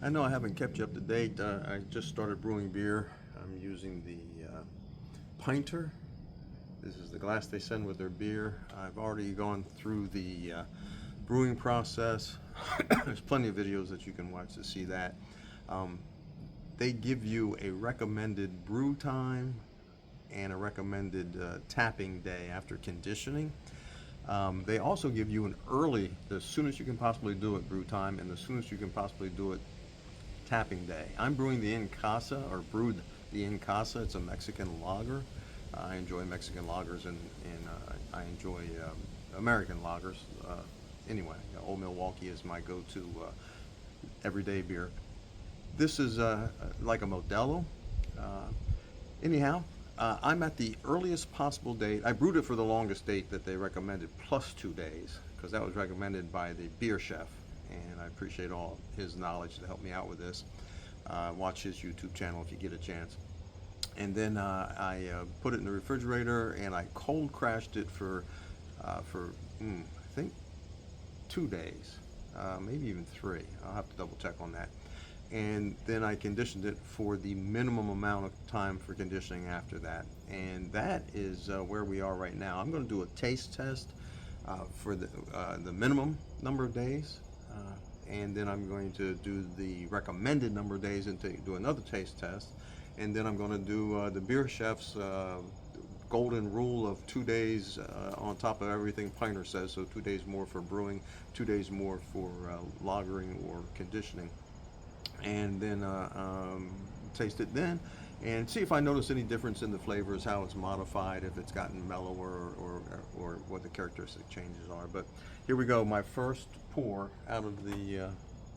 I know I haven't kept you up to date. I just started brewing beer. I'm using the Pinter. This is the glass they send with their beer. I've already gone through the brewing process. There's plenty of videos that you can watch to see that. Um, they give you a recommended brew time and a recommended tapping day after conditioning. They also give you an early, the soonest you can possibly do it brew time and the soonest you can possibly do it tapping day. I'm brewing the En Casa, or brewed the En Casa. It's a Mexican lager. I enjoy Mexican lagers, and I enjoy American lagers. Anyway, Old Milwaukee is my go-to everyday beer. This is like a Modelo. Uh, anyhow, I'm at the earliest possible date. I brewed it for the longest date that they recommended, plus 2 days, because that was recommended by the beer chef, and I appreciate all his knowledge to help me out with this. Watch his YouTube channel if you get a chance. And then I put it in the refrigerator, and I cold crashed it I think 2 days, maybe even 3. I'll have to double check on that. And then I conditioned it for the minimum amount of time for conditioning after that. And that is where we are right now. I'm going to do a taste test for the minimum number of days. And then I'm going to do the recommended number of days and do another taste test. And then I'm going to do the beer chef's golden rule of 2 days on top of everything Pinter says. So 2 days more for brewing, 2 days more for lagering or conditioning. And then taste it then and see if I notice any difference in the flavors, how it's modified, if it's gotten mellower or what the characteristic changes are. But here we go, my first pour out of the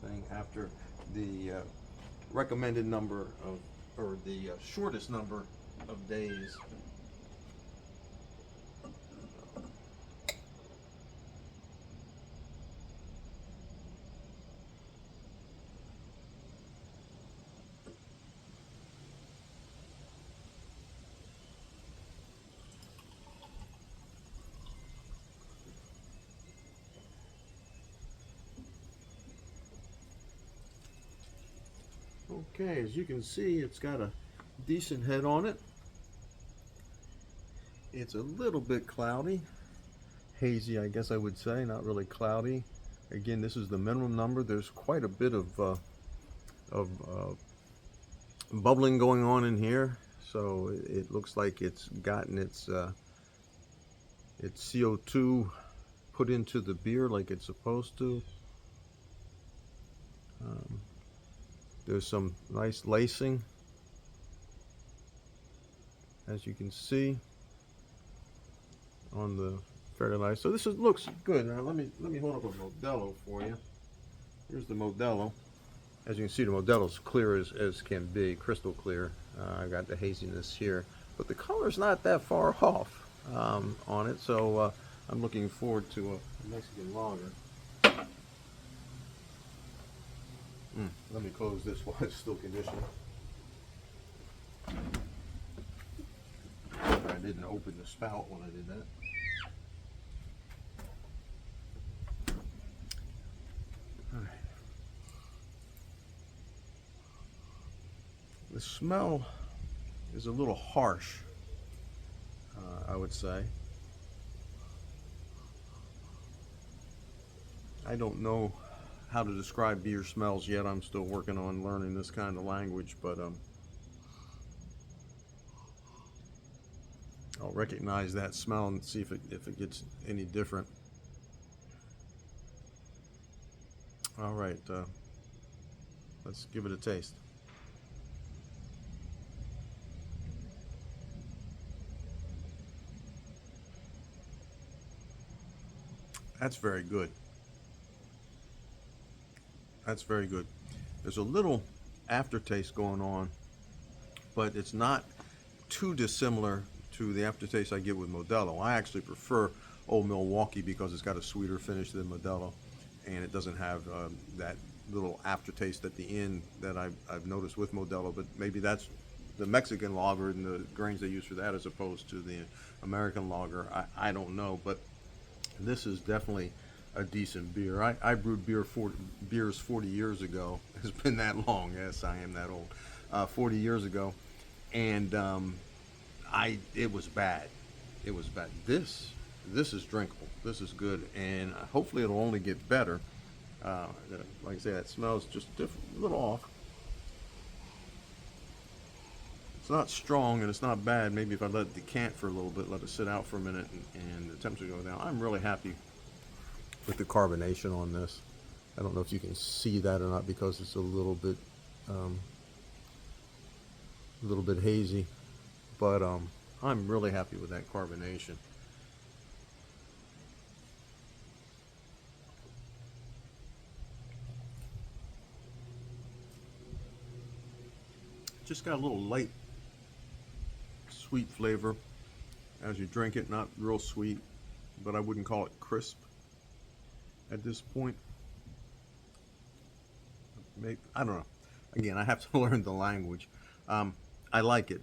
thing after the recommended number of, or the shortest number of days. Okay, as you can see, it's got a decent head on it. It's a little bit cloudy, hazy, I guess I would say, not really cloudy. Again, this is the minimum number. There's quite a bit of bubbling going on in here, so it looks like it's gotten its CO2 put into the beer like it's supposed to. There's some nice lacing, as you can see, on the fairly nice. So this looks good. Now let me hold up a Modelo for you. Here's the Modelo. As you can see, the Modelo's clear as can be, crystal clear. I got the haziness here, but the color's not that far off on it. So I'm looking forward to a Mexican lager. Let me close this while it's still conditioned. I didn't open the spout when I did that. All right. The smell is a little harsh, I would say. I don't know how to describe beer smells yet. I'm still working on learning this kind of language, but I'll recognize that smell and see if it gets any different. All right, let's give it a taste. That's very good. That's very good. There's a little aftertaste going on, but it's not too dissimilar to the aftertaste I get with Modelo. I actually prefer Old Milwaukee because it's got a sweeter finish than Modelo, and it doesn't have that little aftertaste at the end that I've noticed with Modelo. But maybe that's the Mexican lager and the grains they use for that as opposed to the American lager. I don't know, but this is definitely a decent beer. I brewed beers 40 years ago. It's been that long. Yes, I am that old. 40 years ago, and it was bad. It was bad. This is drinkable. This is good, and hopefully it'll only get better. Like I say, that smells just different, a little off. It's not strong and it's not bad. Maybe if I let it decant for a little bit, let it sit out for a minute, and the temperature go down. I'm really happy with the carbonation on this. I don't know if you can see that or not because it's a little bit hazy, but I'm really happy with that carbonation. Just got a little light sweet flavor as you drink it, not real sweet, but I wouldn't call it crisp at this point. Maybe, I don't know. Again, I have to learn the language. I like it.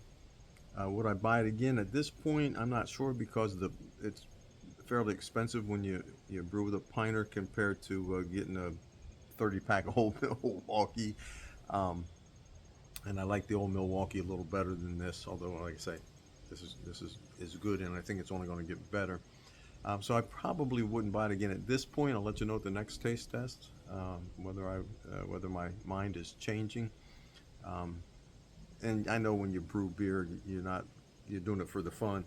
Would I buy it again at this point? I'm not sure because it's fairly expensive when you brew with a pinter compared to getting a 30-pack of Old Milwaukee. And I like the Old Milwaukee a little better than this, although, like I say, this is good, and I think it's only going to get better. So I probably wouldn't buy it again at this point. I'll let you know at the next taste test whether my mind is changing. And I know when you brew beer, you're doing it for the fun,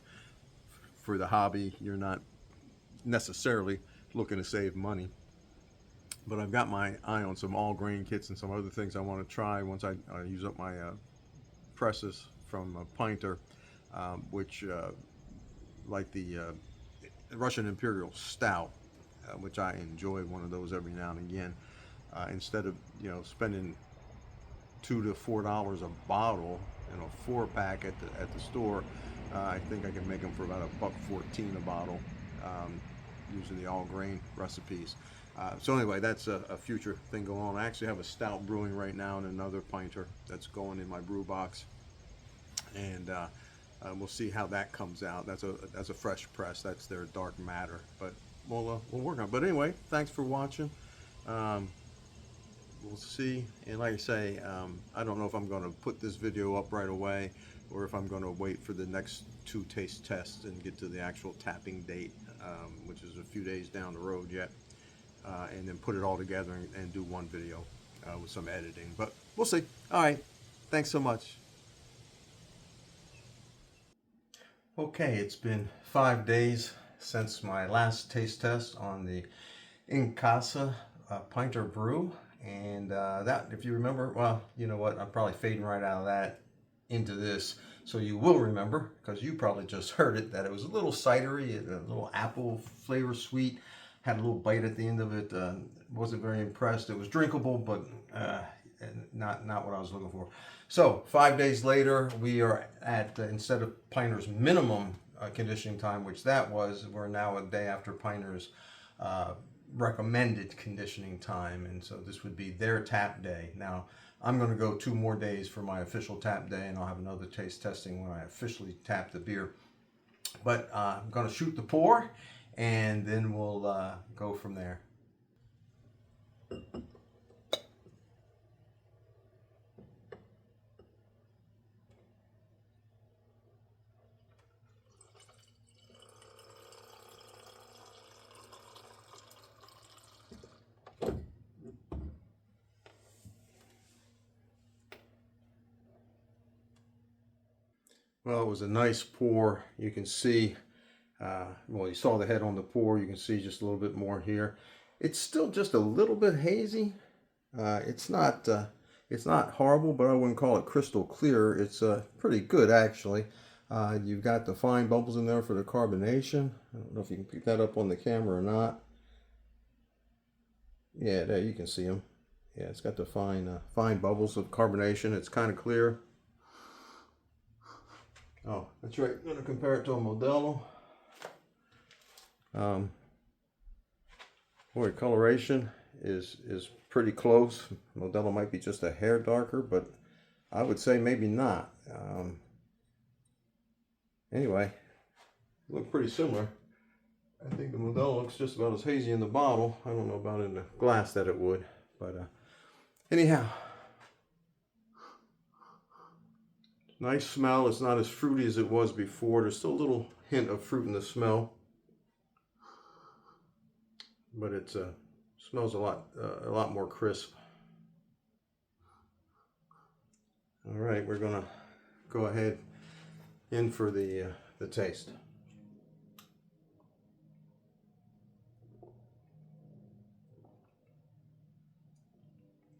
for the hobby. You're not necessarily looking to save money. But I've got my eye on some all grain kits and some other things I want to try once I use up my presses from Pinter, which like the Russian Imperial Stout, which I enjoy one of those every now and again. Instead of spending $2 to $4 a bottle in a 4-pack at the store, I think I can make them for about $1.14 a bottle using the all grain recipes. So anyway, that's a future thing going on. I actually have a stout brewing right now and another pinter that's going in my brew box, and we'll see how that comes out. That's a fresh press. That's their dark matter, but we'll work on it. But anyway, thanks for watching. We'll see. And like I say, I don't know if I'm going to put this video up right away or if I'm going to wait for the next 2 taste tests and get to the actual tapping date, which is a few days down the road yet. And then put it all together and do one video with some editing. But we'll see. All right. Thanks so much. Okay, it's been 5 days since my last taste test on the En Casa Pinter brew. And that, if you remember, well, you know what? I'm probably fading right out of that into this. So you will remember, because you probably just heard it, that it was a little cidery, a little apple flavor sweet. Had a little bite at the end of it. Wasn't very impressed. It was drinkable, but not what I was looking for. So 5 days later, we are at instead of Pinter's minimum conditioning time, which that was, we're now a day after Pinter's recommended conditioning time, and so this would be their tap day. Now I'm going to go 2 more days for my official tap day, and I'll have another taste testing when I officially tap the beer. But I'm going to shoot the pour, and then we'll go from there. Well, it was a nice pour. You can see, well, you saw the head on the pour. You can see just a little bit more here. It's still just a little bit hazy. It's not horrible, but I wouldn't call it crystal clear. It's pretty good, actually. You've got the fine bubbles in there for the carbonation. I don't know if you can pick that up on the camera or not. Yeah, there you can see them. Yeah, it's got the fine bubbles of carbonation. It's kind of clear. Oh, that's right. I'm going to compare it to a Modelo. Boy, coloration is pretty close. Modelo might be just a hair darker, but I would say maybe not. Anyway, look pretty similar. I think the Modelo looks just about as hazy in the bottle. I don't know about in the glass that it would, but anyhow, nice smell. It's not as fruity as it was before. There's still a little hint of fruit in the smell, but it smells a lot more crisp. All right, we're gonna go ahead in for the taste.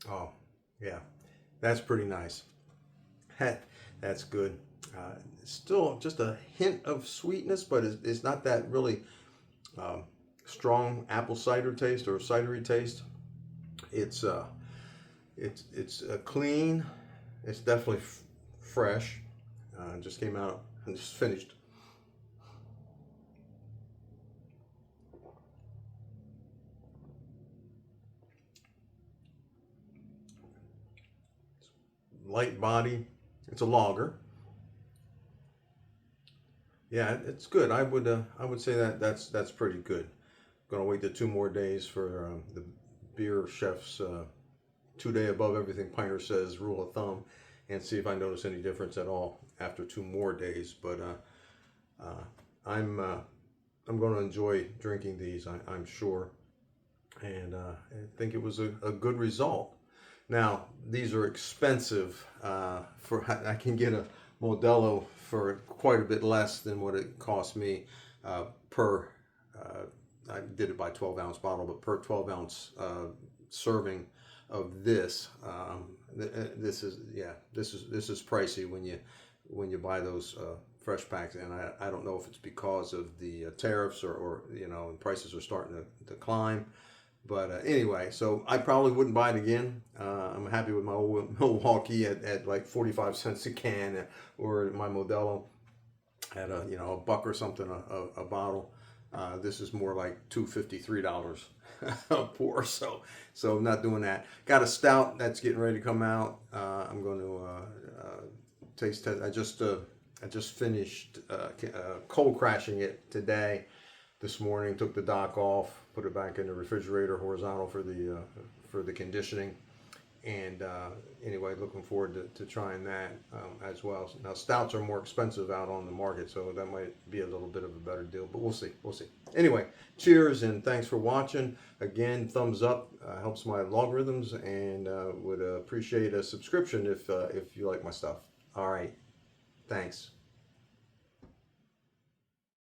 Oh, yeah, that's pretty nice. That's good. Still just a hint of sweetness, but it's not that really strong apple cider taste or cidery taste. It's clean. It's definitely fresh. Just came out and just finished. Light body. It's a lager. Yeah, it's good. I would say that's pretty good. Gonna wait the 2 more days for the beer chef's 2-day above everything Pinter says rule of thumb, and see if I notice any difference at all after 2 more days. But I'm going to enjoy drinking these. I'm sure, and I think it was a good result. Now these are expensive. I can get a Modelo for quite a bit less than what it cost me per. I did it by 12-ounce bottle, but per 12-ounce serving of this. This is pricey when you buy those fresh packs, and I don't know if it's because of the tariffs or prices are starting to climb. But anyway, so I probably wouldn't buy it again. I'm happy with my old Milwaukee at like 45 cents a can, or my Modelo at a buck or something a bottle. This is more like $2.53 a pour, so I'm not doing that. Got a stout that's getting ready to come out. I'm going to taste test. I just finished cold crashing it today. This morning, took the dock off, put it back in the refrigerator horizontal for the conditioning, and anyway, looking forward to trying that as well. Now stouts are more expensive out on the market, so that might be a little bit of a better deal, but we'll see. Anyway, cheers and thanks for watching. Again, thumbs up helps my logarithms, and would appreciate a subscription if you like my stuff. All right, thanks.